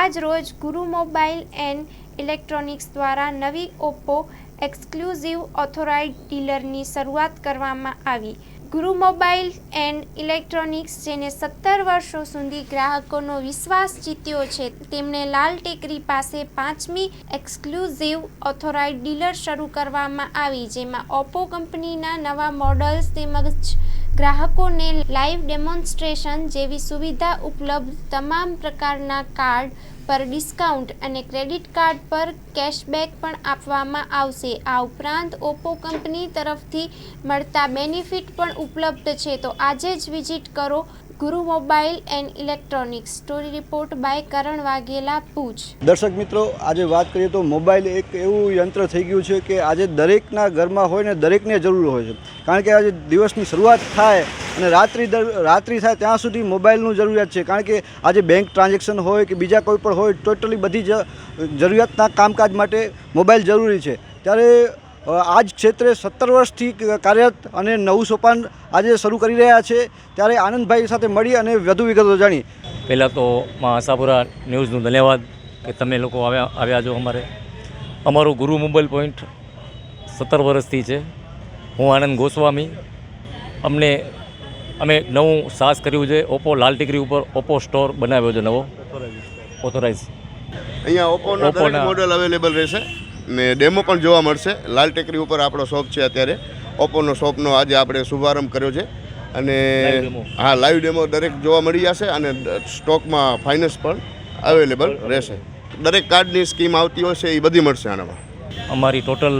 આજ રોજ ગુરુ મોબાઈલ એન્ડ ઇલેક્ટ્રોનિક્સ દ્વારા નવી ઓપ્પો એક્સક્લુઝિવ ઓથોરાઇઝ્ડ ડીલરની શરૂઆત કરવામાં આવી. ગુરુ મોબાઈલ એન્ડ ઇલેક્ટ્રોનિક્સ, જેને 17 વર્ષો સુધી ગ્રાહકોનો વિશ્વાસ જીત્યો છે, તેમણે લાલ ટેકરી પાસે 5મી એક્સક્લુઝિવ ઓથોરાઇઝ્ડ ડીલર શરૂ કરવામાં આવી, જેમાં ઓપ્પો કંપનીના નવા મોડલ્સ તેમજ ગ્રાહકોને લાઈવ ડેમોન્સ્ટ્રેશન જેવી સુવિધા ઉપલબ્ધ. તમામ પ્રકારના કાર્ડ પર ડિસ્કાઉન્ટ અને ક્રેડિટ કાર્ડ પર કેશબેક પણ આપવામાં આવશે. આ ઉપરાંત ઓપ્પો કંપની તરફથી મળતા બેનિફિટ પણ ઉપલબ્ધ છે. તો આજે જ વિઝિટ કરો Guru mobile and electronics. Story report by Karan Vaghela, Bhuj. દર્શક મિત્રો, આજે વાત કરીએ તો મોબાઈલ એક એવું યંત્ર થઈ ગયું છે કે આજે દરેકના ઘરમાં હોય ને દરેકને જરૂર હોય છે. કારણ કે આજે દિવસની શરૂઆત થાય અને રાત્રિ થાય ત્યાં સુધી મોબાઈલનું જરૂરિયાત છે. કારણ કે આજે બેંક ટ્રાન્ઝેક્શન હોય કે બીજા કોઈ પણ હોય, ટોટલી બધી જરૂરિયાતના કામકાજ માટે મોબાઈલ જરૂરી છે. ત્યારે આ જ ક્ષેત્રે 17 વર્ષથી કાર્યરત અને નવું સોપાન આજે શરૂ કરી રહ્યા છે. ત્યારે આનંદભાઈ સાથે મળી અને વધુ વિગતો જાણી. પહેલાં તો આશાપુરા ન્યૂઝનું ધન્યવાદ કે તમે લોકો આવ્યા છો. અમારું ગુરુ મોબાઈલ પોઈન્ટ 17 વર્ષથી છે. હું આનંદ ગોસ્વામી. અમે નવું સાહસ કર્યું છે. ઓપ્પો લાલ ટેકરી ઉપર ઓપ્પો સ્ટોર બનાવ્યો છે નવો ઓથોરાઇઝ. અહીંયા ઓપ્પોના દરેક મોડલ અવેલેબલ રહેશે ને ડેમો પણ જોવા મળશે. લાલ ટેકરી ઉપર આપણો શોપ છે. અત્યારે ઓપ્પોનો શોપનો આજે આપણે શુભારંભ કર્યો છે અને હા, લાઈવ ડેમો દરેક જોવા મળી જશે અને સ્ટોકમાં ફાઇનાન્સ પણ અવેલેબલ રહેશે. દરેક કાર્ડની સ્કીમ આવતી હોય છે એ બધી મળશે આનામાં. અમારી ટોટલ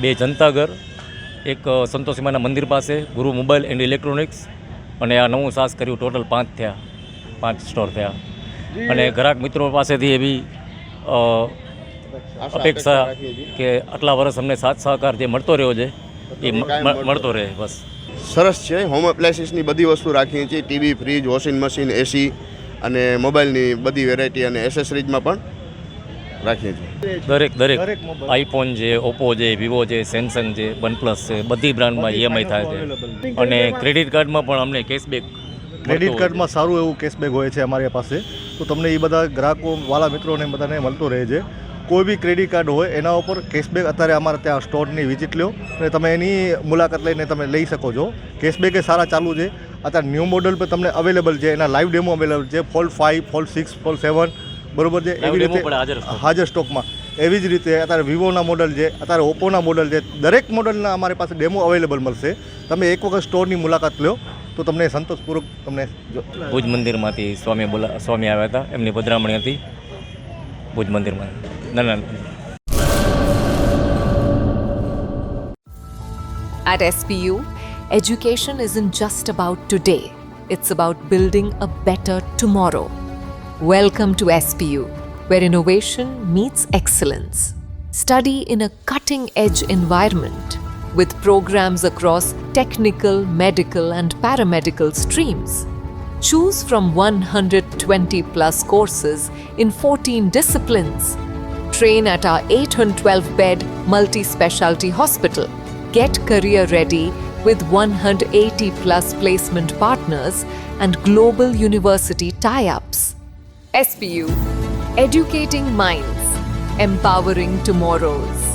2 જનતાઘર, એક સંતોષીમાના મંદિર પાસે ગુરુ મોબાઈલ એન્ડ ઇલેક્ટ્રોનિક્સ, અને આ નવું સાહસ કર્યું. ટોટલ 5 થયા, 5 સ્ટોર થયા. અને ગ્રાહક મિત્રો પાસેથી એવી અપેક્ષા કે આટલા વર્ષ અમને સાથ સહકાર જે મળતો રહ્યો છે એ મળતો રહે. બસ સરસ છે. હોમ એપ્લાયન્સીસની બધી વસ્તુ રાખીએ છીએ. ટીવી, ફ્રીજ, વોશિંગ મશીન, એસી અને મોબાઈલની બધી વેરાયટી અને એસેસરીઝમાં પણ રાખીએ છીએ. દરેક આઈફોન છે, ઓપ્પો છે, વિવો છે, સેમસંગ છે, વનપ્લસ છે, બધી બ્રાન્ડમાં EMI થાય છે. અને ક્રેડિટ કાર્ડમાં પણ અમને કેશબેક, ક્રેડિટ કાર્ડમાં સારું એવું કેશબેક હોય છે અમારી પાસે. તો તમને એ બધા ગ્રાહકો વાલા મિત્રોને બધાને મળતો રહે છે. કોઈ બી ક્રેડિટ કાર્ડ હોય એના ઉપર કેશબેક અત્યારે અમારે ત્યાં સ્ટોરની વિઝિટ લો અને તમે એની મુલાકાત લઈને તમે લઈ શકો છો. કેશબેક એ સારા ચાલુ છે. અત્યારે ન્યૂ મોડલ પર તમને અવેલેબલ છે. એના લાઈવ ડેમો અવેલેબલ છે. ફોલ્ડ 5, ફોલ્ડ 6, ફોલ્ડ 7 બરોબર છે. એવી રીતે હાજર સ્ટોકમાં. એવી જ રીતે અત્યારે વિવોના મોડલ છે, અત્યારે ઓપ્પોના મોડલ છે. દરેક મોડલના અમારી પાસે ડેમો અવેલેબલ મળશે. તમે એક વખત સ્ટોરની મુલાકાત લો તો તમને સંતોષપૂર્વક તમને. ભુજ મંદિરમાંથી સ્વામી આવ્યા હતા. એમની પધરામણી હતી ભુજ મંદિરમાં. ના. At SPU, education isn't just about today. It's about building a better tomorrow. Welcome to SPU, where innovation meets excellence. Study in a cutting-edge environment with programs across technical, medical and paramedical streams. Choose from 120 plus courses in 14 disciplines. Train at our 812-bed multi-specialty hospital. Get career ready with 180 plus placement partners and global university tie-ups. SPU, educating minds, empowering tomorrows.